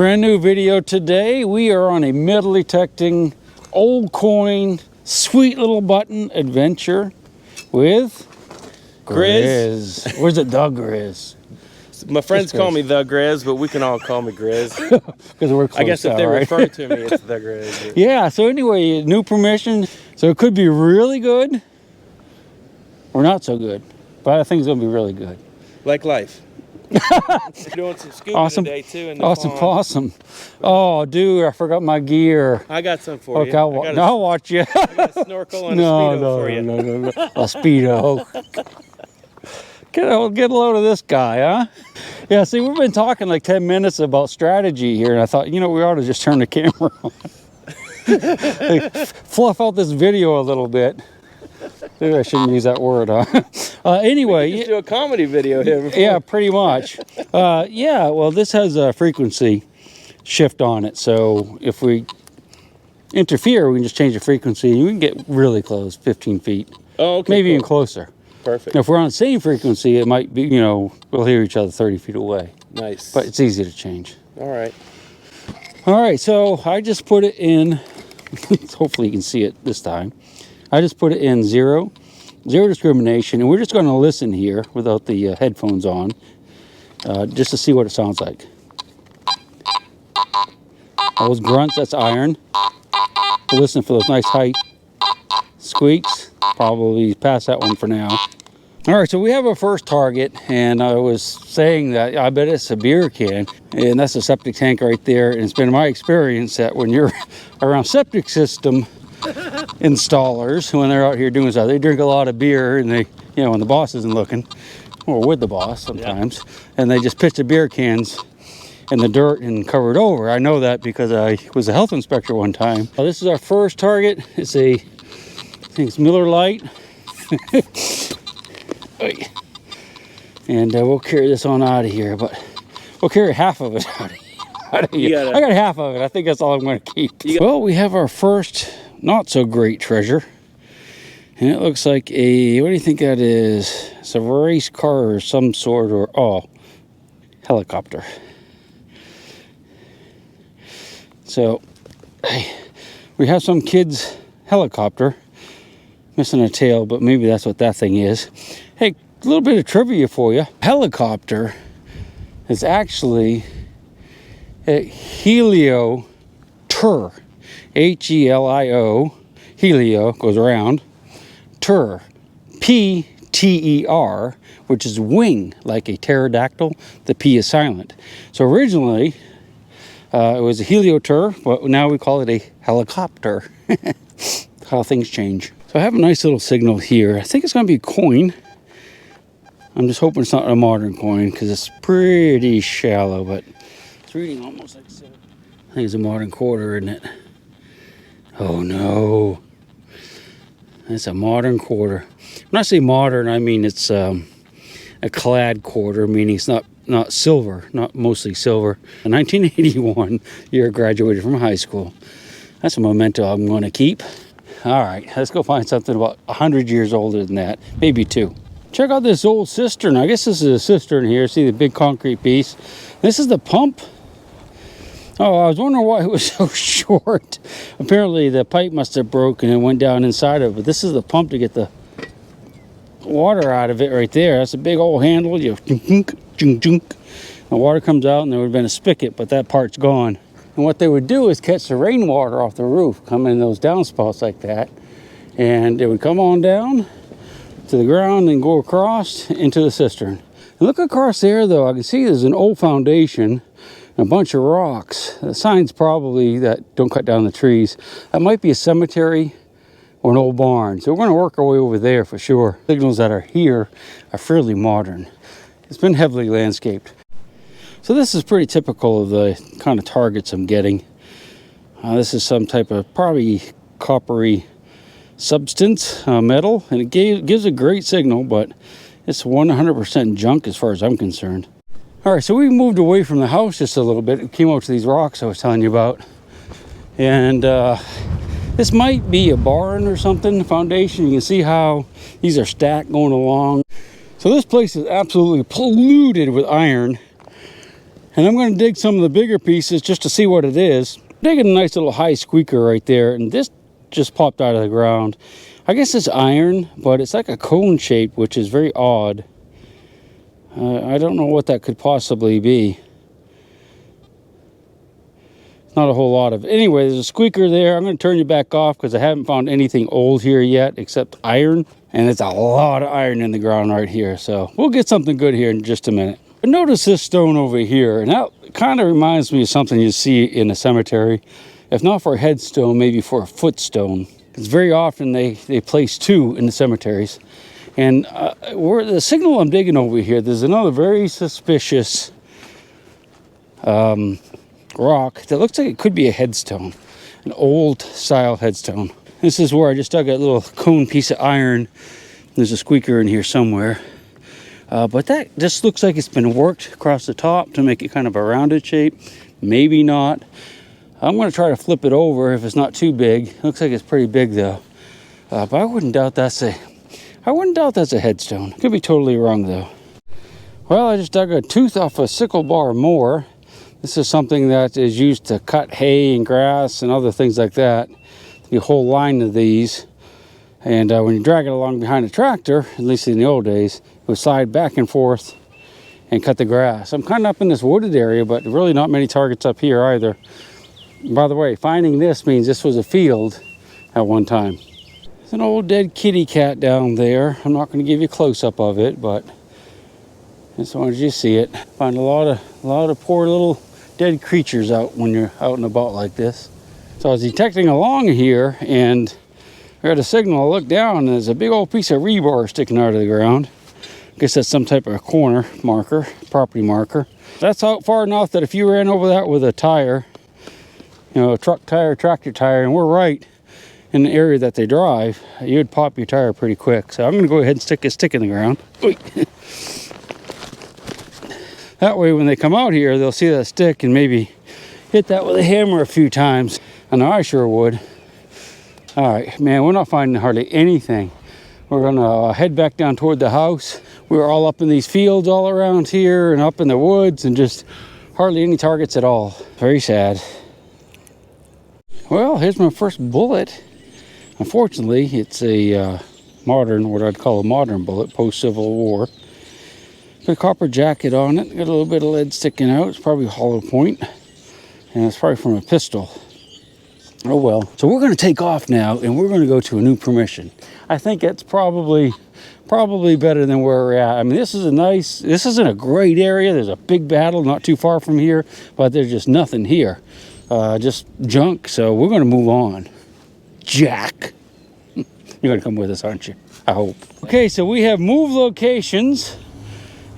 Brand new video today. We are on a metal detecting, old coin, sweet little button adventure with Grizz. Where's it, the Grizz? My friends call me the Grizz, but we can all call me Grizz. Because we're close. I guess if they refer to me, it's the Grizz. Yeah, so anyway, new permission. So it could be really good or not so good. But I think it's going to be really good. Like life. Doing some scuba awesome. Today, too, in the pond. Awesome. Oh, dude, I forgot my gear. I got some for you. I'll watch you. I got a snorkel and a Speedo for you. No. A Speedo. Get a load of this guy, huh? Yeah, see, we've been talking like 10 minutes about strategy here, and I thought, we ought to just turn the camera on. Like, fluff out this video a little bit. Maybe I shouldn't use that word, huh? Anyway. We just do a comedy video here before. Yeah, pretty much. Yeah, well, this has a frequency shift on it, so if we interfere, we can just change the frequency, and we can get really close, 15 feet. Oh, okay. Maybe even closer. Perfect. Now, if we're on the same frequency, it might be, we'll hear each other 30 feet away. Nice. But it's easy to change. All right. All right, so I just put it in, hopefully you can see it this time. I just put it in zero discrimination, and we're just going to listen here without the headphones on, just to see what it sounds like. Those grunts, that's iron. We'll listen for those nice high squeaks. Probably pass that one for now. All right, so we have our first target, and I was saying that I bet it's a beer can, and that's a septic tank right there. And it's been my experience that when you're around septic system installers, when they're out here doing stuff, they drink a lot of beer, and they, when the boss isn't looking, or with the boss sometimes, and they just pitch the beer cans in the dirt and cover it over. I know that because I was a health inspector one time. This is our first target. It's I think it's Miller Lite. And we'll carry this on out of here, but we'll carry half of it out of here. I got half of it. I think that's all I'm going to keep. Well, we have our first not so great treasure, and it looks like a, what do you think that is? It's a race car or some sort, or helicopter. So we have some kid's helicopter, missing a tail, but maybe that's what that thing is. Hey, a little bit of trivia for you. Helicopter is actually a helioter. Helio, helio goes around, ter, P-T-E-R, which is wing, like a pterodactyl. The P is silent. So originally, it was a helioter, but now we call it a helicopter. How things change. So I have a nice little signal here. I think it's going to be a coin. I'm just hoping it's not a modern coin because it's pretty shallow, but it's reading almost like so. I think it's a modern quarter, isn't it? Oh no. It's a modern quarter. When I say modern, I mean it's a clad quarter, meaning it's not silver, not mostly silver. In 1981, year I graduated from high school. That's a memento I'm going to keep. All right, let's go find something about 100 years older than that, maybe 2. Check out this old cistern. I guess this is a cistern here. See the big concrete piece? This is the pump. Oh, I was wondering why it was so short. Apparently the pipe must have broken and went down inside of it. But this is the pump to get the water out of it right there. That's a big old handle. You junk. The water comes out, and there would have been a spigot, but that part's gone. And what they would do is catch the rainwater off the roof, come in those downspouts like that, and it would come on down to the ground and go across into the cistern. And look across there, though. I can see there's an old foundation and a bunch of rocks. The sign's probably that don't cut down the trees. That might be a cemetery or an old barn. So we're going to work our way over there for sure. Signals that are here are fairly modern. It's been heavily landscaped. So this is pretty typical of the kind of targets I'm getting. This is some type of probably coppery substance, metal, and it gives a great signal, but it's 100% junk as far as I'm concerned. All right, so we moved away from the house just a little bit. It came out to these rocks I was telling you about. And this might be a barn or something, foundation. You can see how these are stacked going along. So this place is absolutely polluted with iron. And I'm going to dig some of the bigger pieces just to see what it is. Digging a nice little high squeaker right there, and this just popped out of the ground. I guess it's iron, but it's like a cone shape, which is very odd. I don't know what that could possibly be. Not a whole lot of it. Anyway, there's a squeaker there. I'm going to turn you back off because I haven't found anything old here yet except iron. And it's a lot of iron in the ground right here. So we'll get something good here in just a minute. But notice this stone over here. And that kind of reminds me of something you see in a cemetery. If not for a headstone, maybe for a footstone. It's very often they place two in the cemeteries. And where the signal I'm digging over here, there's another very suspicious rock that looks like it could be a headstone, an old style headstone. This is where I just dug a little cone piece of iron. There's a squeaker in here somewhere, but that just looks like it's been worked across the top to make it kind of a rounded shape. Maybe not. I'm going to try to flip it over if it's not too big. Looks like it's pretty big though, but I wouldn't doubt that's a headstone. Could be totally wrong though. Well, I just dug a tooth off a sickle bar mower. This is something that is used to cut hay and grass and other things like that. The whole line of these. And when you drag it along behind a tractor, at least in the old days, it would slide back and forth and cut the grass. I'm kind of up in this wooded area, but really not many targets up here either. By the way, finding this means this was a field at one time. There's an old dead kitty cat down there. I'm not going to give you a close-up of it, but as long as you see it. Find a lot of poor little dead creatures out when you're out and about like this. So I was detecting along here, and I got a signal. I look down, and there's a big old piece of rebar sticking out of the ground. I guess that's some type of a corner marker, property marker. That's out far enough that if you ran over that with a tire, you know, a truck tire, tractor tire, and we're right in the area that they drive, you'd pop your tire pretty quick. So I'm going to go ahead and stick a stick in the ground. That way when they come out here, they'll see that stick and maybe hit that with a hammer a few times. I know I sure would. All right, man, we're not finding hardly anything. We're gonna head back down toward the house. We were all up in these fields all around here and up in the woods and just hardly any targets at all. Very sad. Well, here's my first bullet. Unfortunately, it's a modern, what I'd call a modern bullet, post-Civil War. Got a copper jacket on it, got a little bit of lead sticking out. It's probably hollow point, and it's probably from a pistol. Oh well. So we're going to take off now, and we're going to go to a new permission. I think it's probably better than where we're at. I mean, this isn't a great area. There's a big battle not too far from here, but there's just nothing here. Just junk, so we're going to move on. Jack. You're going to come with us, aren't you? I hope. Okay, so we have moved locations.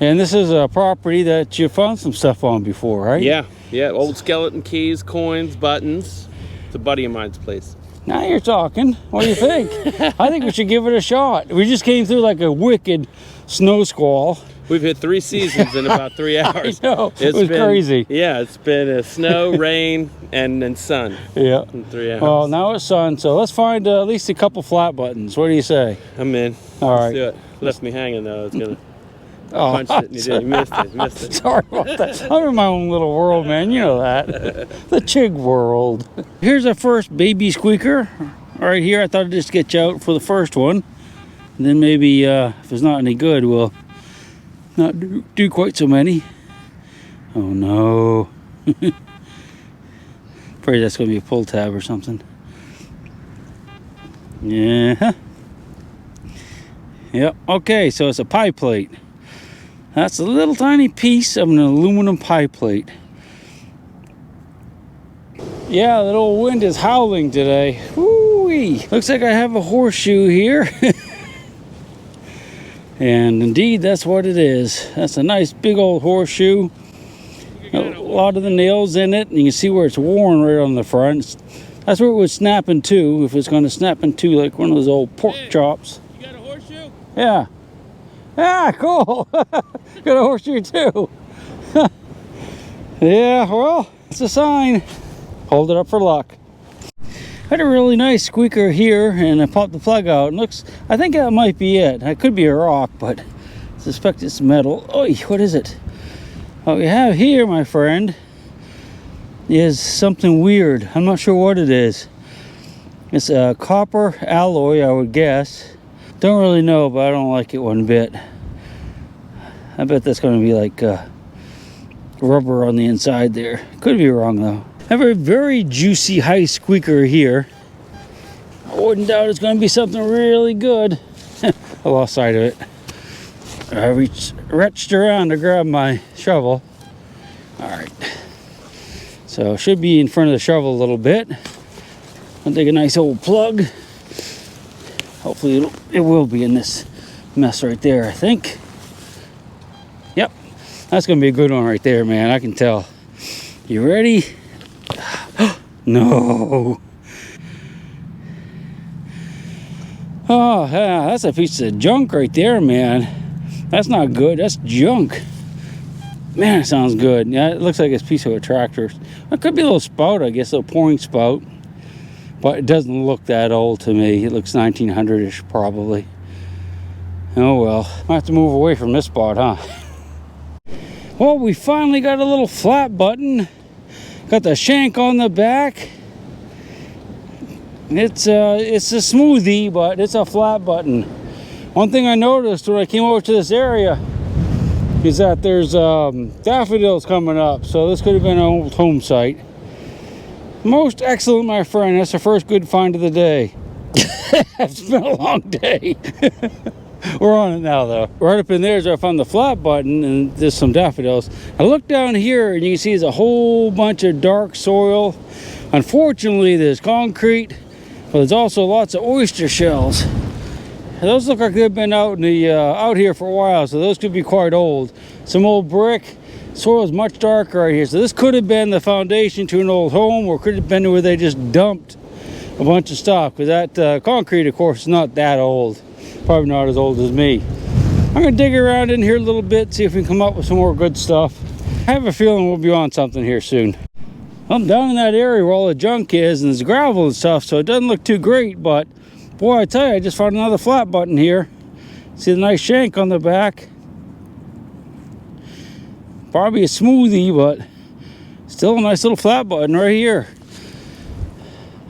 And this is a property that you found some stuff on before, right? Yeah, old skeleton keys, coins, buttons. It's a buddy of mine's place. Now you're talking. What do you think? I think we should give it a shot. We just came through like a wicked snow squall. We've hit 3 seasons in about 3 hours. I know, it was crazy. Yeah, it's been snow, rain, and then sun. Yeah. In 3 hours. Well, now it's sun, so let's find at least a couple flat buttons. What do you say? I'm in. All right. Let's do it. Left me hanging though. It's gonna... punched it and you missed it. Sorry about that. I'm in my own little world, man. You know that. The Chig world. Here's our first baby squeaker. Right here, I thought I'd just get you out for the first one. And then maybe if it's not any good, we'll not do quite so many. Oh no. Afraid that's going to be a pull tab or something. Yeah. Yep. Okay, so it's a pie plate. That's a little tiny piece of an aluminum pie plate. Yeah, that old wind is howling today. Woo-wee. Looks like I have a horseshoe here. And indeed, that's what it is. That's a nice big old horseshoe. A lot of the nails in it. And you can see where it's worn right on the front. That's where it would snap in two, if it's going to snap in two like one of those old pork chops. You got a horseshoe? Yeah. Ah, cool. Got a horseshoe too. Yeah, well, it's a sign. Hold it up for luck. Had a really nice squeaker here, and I popped the plug out. And looks, I think that might be it. It could be a rock, but I suspect it's metal. Oh, what is it? What we have here, my friend, is something weird. I'm not sure what it is. It's a copper alloy, I would guess. Don't really know, but I don't like it one bit. I bet that's going to be like rubber on the inside there. Could be wrong though. I have a very juicy high squeaker here. I wouldn't doubt it's going to be something really good. I lost sight of it. I reached around to grab my shovel. All right. So should be in front of the shovel a little bit. I'll take a nice old plug. Hopefully it will be in this mess right there, I think. Yep. That's going to be a good one right there, man. I can tell. You ready? No. Oh, yeah, that's a piece of junk right there, man. That's not good. That's junk. Man, it sounds good. Yeah, it looks like it's a piece of a tractor. It could be a little spout, I guess, a little pouring spout. But it doesn't look that old to me. It looks 1900-ish, probably. Oh, well. I have to move away from this spot, huh? Well, we finally got a little flat button. Got the shank on the back. It's a smoothie, but it's a flat button. One thing I noticed when I came over to this area is that there's daffodils coming up. So this could have been an old home site. Most excellent, my friend. That's the first good find of the day. It's been a long day. We're on it now, though. Right up in there is where I found the flat button, and there's some daffodils. I look down here, and you can see there's a whole bunch of dark soil. Unfortunately, there's concrete, but there's also lots of oyster shells. And those look like they've been out in the out here for a while, so those could be quite old. Some old brick. Soil is much darker right here, so this could have been the foundation to an old home, or could have been where they just dumped a bunch of stuff, because that concrete, of course, is not that old. Probably not as old as me. I'm gonna dig around in here a little bit, see if we can come up with some more good stuff. I have a feeling we'll be on something here soon. I'm down in that area where all the junk is, and there's gravel and stuff, so it doesn't look too great, but boy, I tell you, I just found another flat button here. See the nice shank on the back. Probably a smoothie, but still a nice little flat button right here.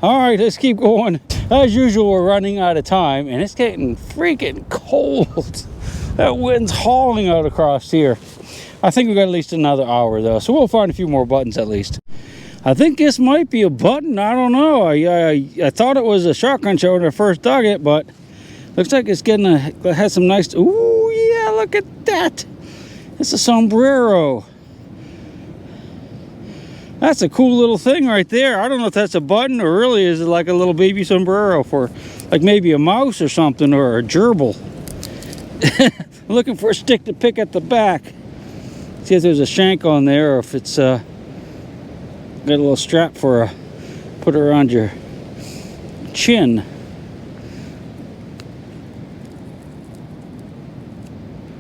All right, let's keep going. As usual, we're running out of time, and it's getting freaking cold. That wind's hauling out across here. I think we've got at least another hour, though, so we'll find a few more buttons at least. I think this might be a button. I don't know. I thought it was a shotgun shell when I first dug it, but looks like it's it has some nice. Ooh, yeah, look at that. It's a sombrero. That's a cool little thing right there. I don't know if that's a button or really is it like a little baby sombrero for like maybe a mouse or something, or a gerbil. I'm looking for a stick to pick at the back. See if there's a shank on there, or if it's got a little strap for put it around your chin.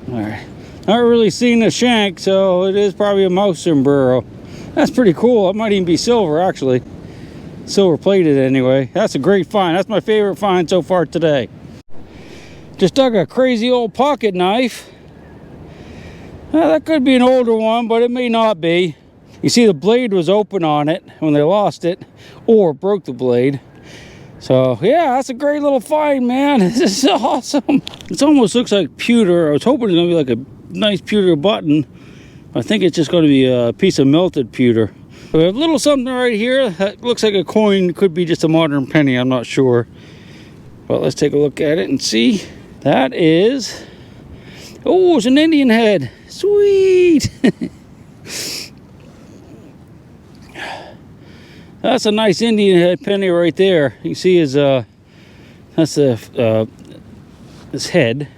All right. Not really seeing a shank, so it is probably a mouse sombrero. That's pretty cool. It might even be silver, actually. Silver plated, anyway. That's a great find. That's my favorite find so far today. Just dug a crazy old pocket knife. Well, that could be an older one, but it may not be. You see the blade was open on it when they lost it, or broke the blade. So, yeah, that's a great little find, man. This is awesome. It almost looks like pewter. I was hoping it was going to be like a nice pewter button. I think it's just going to be a piece of melted pewter. We have a little something right here that looks like a coin. Could be just a modern penny, I'm not sure. But let's take a look at it and see. That is... Oh, it's an Indian head. Sweet! That's a nice Indian head penny right there. You can see his that's his head.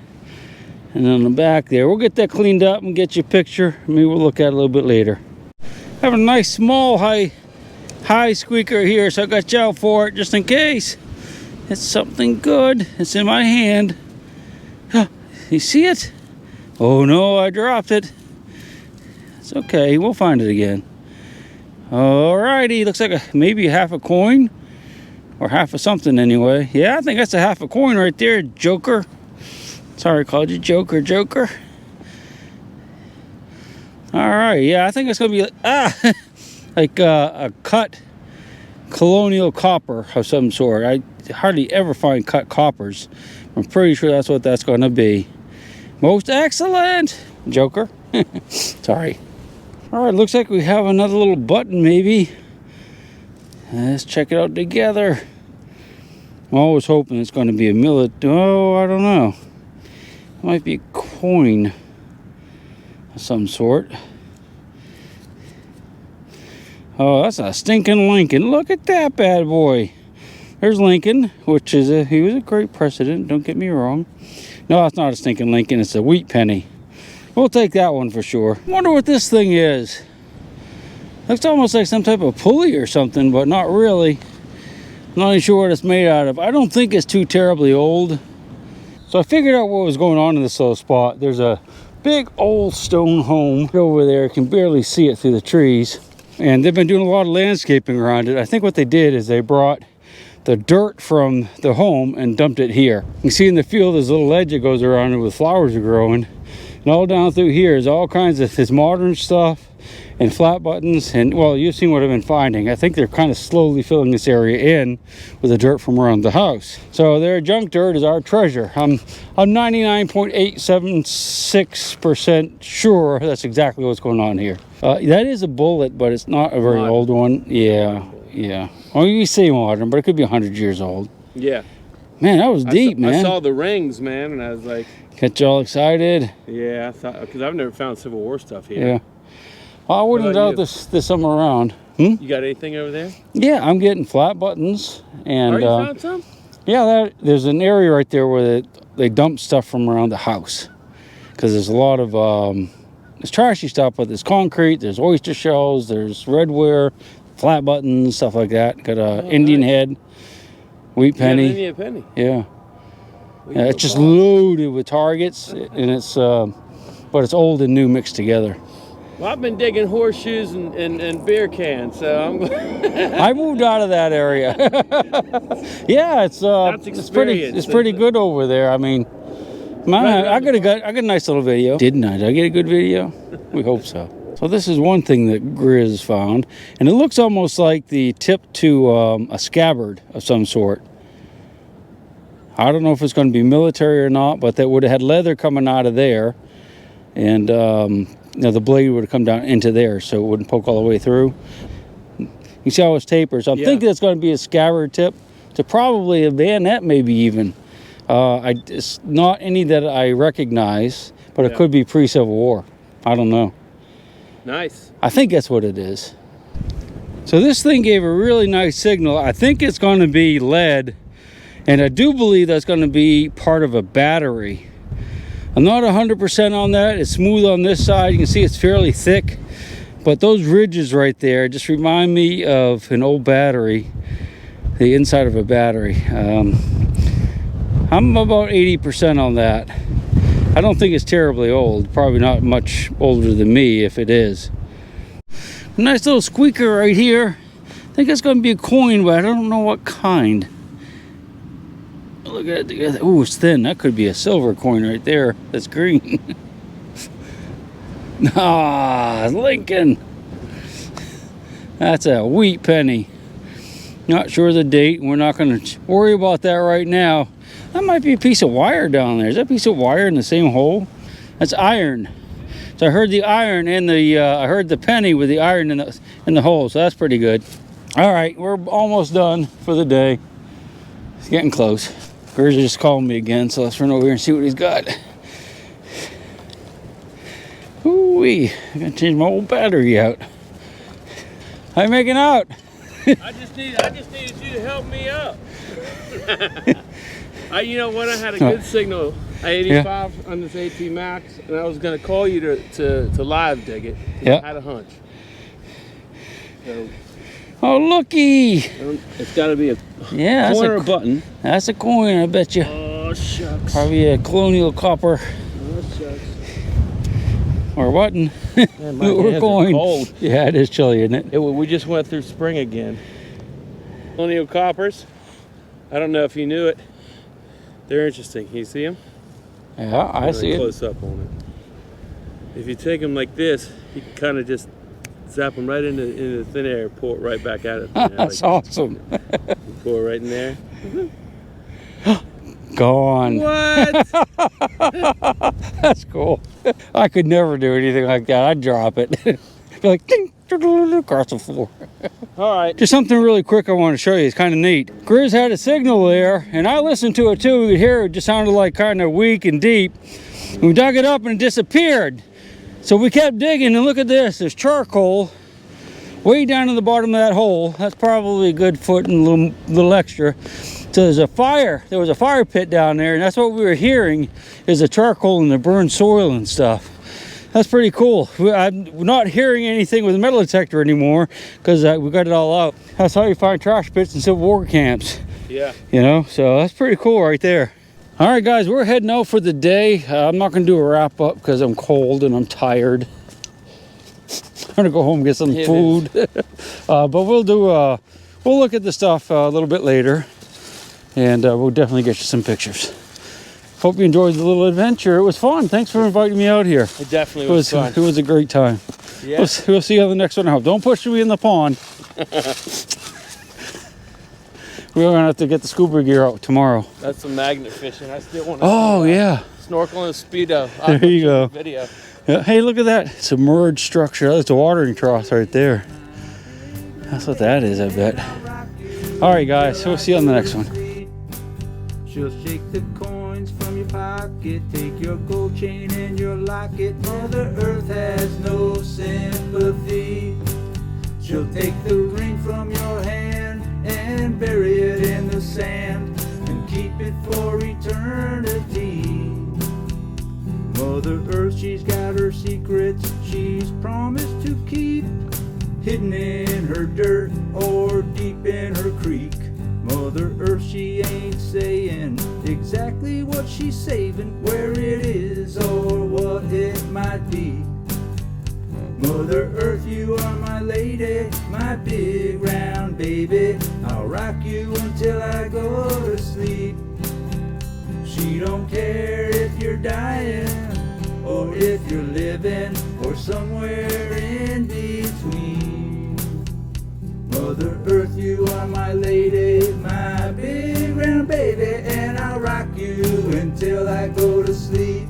And on the back there, we'll get that cleaned up and get you a picture. Maybe we'll look at it a little bit later. Have a nice small high squeaker here, so I got you out for it just in case. It's something good. It's in my hand. You see it? Oh no, I dropped it. It's okay, we'll find it again. Alrighty, looks like maybe half a coin. Or half of something anyway. Yeah, I think that's a half a coin right there, Joker. Sorry, I called you Joker. All right, yeah, I think it's gonna be like a cut Colonial copper of some sort. I hardly ever find cut coppers. I'm pretty sure that's what that's gonna be. Most excellent, Joker. Sorry. All right, looks like we have another little button maybe. Let's check it out together. I'm always hoping it's going to be a millet. Oh, I don't know. It might be a coin of some sort. Oh, that's a stinking Lincoln. Look at that bad boy. There's Lincoln, which is he was a great president. Don't get me wrong. No, it's not a stinking Lincoln. It's a wheat penny. We'll take that one for sure. Wonder what this thing is. Looks almost like some type of pulley or something, but not really. Not even sure what it's made out of. I don't think it's too terribly old. So I figured out what was going on in this little spot. There's a big old stone home over there. You can barely see it through the trees. And they've been doing a lot of landscaping around it. I think what they did is they brought the dirt from the home and dumped it here. You can see in the field there's a little ledge that goes around it with flowers are growing. And all down through here is all kinds of this modern stuff and flat buttons. And well, you've seen what I've been finding. I think they're kind of slowly filling this area in with the dirt from around the house. So their junk dirt is our treasure. I'm 99.876% sure that's exactly what's going on here. That is a bullet, but it's not a very old one. Yeah. Well, you say modern, but it could be 100 years old. Yeah. Man, that was deep, man. I saw the rings, man, and I was like... Get you all excited? Yeah, I thought... Because I've never found Civil War stuff here. Yeah. Well, I wouldn't doubt there's some around. You got anything over there? Yeah, I'm getting flat buttons. And, you found some? Yeah, there's an area right there where they dump stuff from around the house. Because there's a lot of... there's trashy stuff, but there's concrete, there's oyster shells, there's redware, flat buttons, stuff like that. Got a Indian head, wheat penny. Indian penny. Yeah. Yeah, it's just loaded with targets, and it's but it's old and new mixed together. Well, I've been digging horseshoes and beer cans, so I'm. I moved out of that area. Yeah, it's pretty good over there. I mean, I got a nice little video. Didn't I? Did I get a good video? We hope so. So this is one thing that Grizz found, and it looks almost like the tip to a scabbard of some sort. I don't know if it's going to be military or not, but that would have had leather coming out of there, and the blade would have come down into there, so it wouldn't poke all the way through. You see how it's tapered. So I'm thinking it's going to be a scabbard tip to probably a bayonet, maybe even. It's not any that I recognize, but it could be pre-Civil War. I don't know. Nice. I think that's what it is. So this thing gave a really nice signal. I think it's going to be lead. And I do believe that's going to be part of a battery. I'm not 100% on that. It's smooth on this side. You can see it's fairly thick. But those ridges right there just remind me of an old battery. The inside of a battery. I'm about 80% on that. I don't think it's terribly old. Probably not much older than me if it is. Nice little squeaker right here. I think it's going to be a coin, but I don't know what kind. Look at it together. Oh, it's thin. That could be a silver coin right there. That's green. Lincoln. That's a wheat penny. Not sure the date. We're not going to worry about that right now. That might be a piece of wire down there. Is that a piece of wire in the same hole? That's iron. So I heard the iron in the. I heard the penny with the iron in the hole. So that's pretty good. All right, we're almost done for the day. It's getting close. Grizz just called me again, so let's run over here and see what he's got. Ooh-wee, I'm gonna change my old battery out. How you making out? I just needed you to help me up. You know what? I had a good signal. 85 on this AT Max, and I was gonna call you to live dig it. I had a hunch. So, oh, looky! It's got to be a coin or a button. That's a coin, I bet you. Oh, shucks. Probably a Colonial copper. Oh, shucks. Or a button. Man, my hands coin. are cold. Yeah, it is chilly, isn't it? We just went through spring again. Colonial coppers. I don't know if you knew it. They're interesting. Can you see them? Yeah, I see it. Close up on if you take them like this, you can kind of just zap them right into thin air, pour it right back at it. That's awesome. Pour it right in there. Gone. What? That's cool. I could never do anything like that. I'd drop it. Be like, ding, across the floor. All right. Just something really quick I want to show you. It's kind of neat. Grizz had a signal there, and I listened to it too. We could hear it just sounded like kind of weak and deep. And we dug it up and it disappeared. So we kept digging, and look at this. There's charcoal way down in the bottom of that hole. That's probably a good foot and a little extra. So there's a fire. There was a fire pit down there, and that's what we were hearing is the charcoal and the burned soil and stuff. That's pretty cool. I'm not hearing anything with a metal detector anymore because we got it all out. That's how you find trash pits in Civil War camps. Yeah. You know, so that's pretty cool right there. All right, guys, we're heading out for the day. I'm not going to do a wrap up because I'm cold and I'm tired. I'm going to go home and get some food. But we'll look at the stuff a little bit later. And we'll definitely get you some pictures. Hope you enjoyed the little adventure. It was fun. Thanks for inviting me out here. It definitely was fun. It was a great time. Yeah. We'll see you on the next one. I hope. Don't push me in the pond. We're going to have to get the scuba gear out tomorrow. That's some magnet fishing. I still want to snorkel and Speedo. There you go. Video. Yeah. Hey, look at that. Submerged structure. That's a watering trough right there. That's what that is, I bet. All right, guys. We'll see you on the next one. She'll shake the coins from your pocket, take your gold chain and your locket. Mother Earth has no sympathy. She'll take the ring from your hand and bury it in the sand and keep it for eternity. Mother Earth, she's got her secrets she's promised to keep, hidden in her dirt or deep in her creek. Mother Earth, she ain't saying exactly what she's saving, where it is or what it might be. Mother Earth, you are my lady, my big round baby. I'll rock you until I go to sleep. She don't care if you're dying or if you're living or somewhere in between. Mother Earth, you are my lady, my big round baby, and I'll rock you until I go to sleep.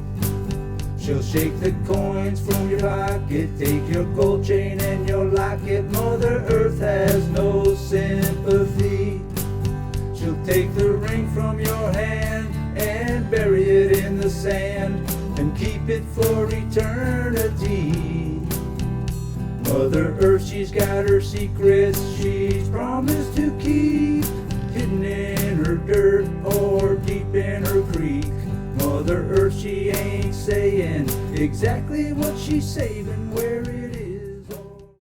She'll shake the coins from your pocket, take your gold chain and your locket. Mother Earth has no sympathy. She'll take the ring from your hand and bury it in the sand and keep it for eternity. Mother Earth, she's got her secrets she's promised to keep, hidden in her dirt or deep in her creek. Mother Earth, she ain't saying exactly what she's saving, where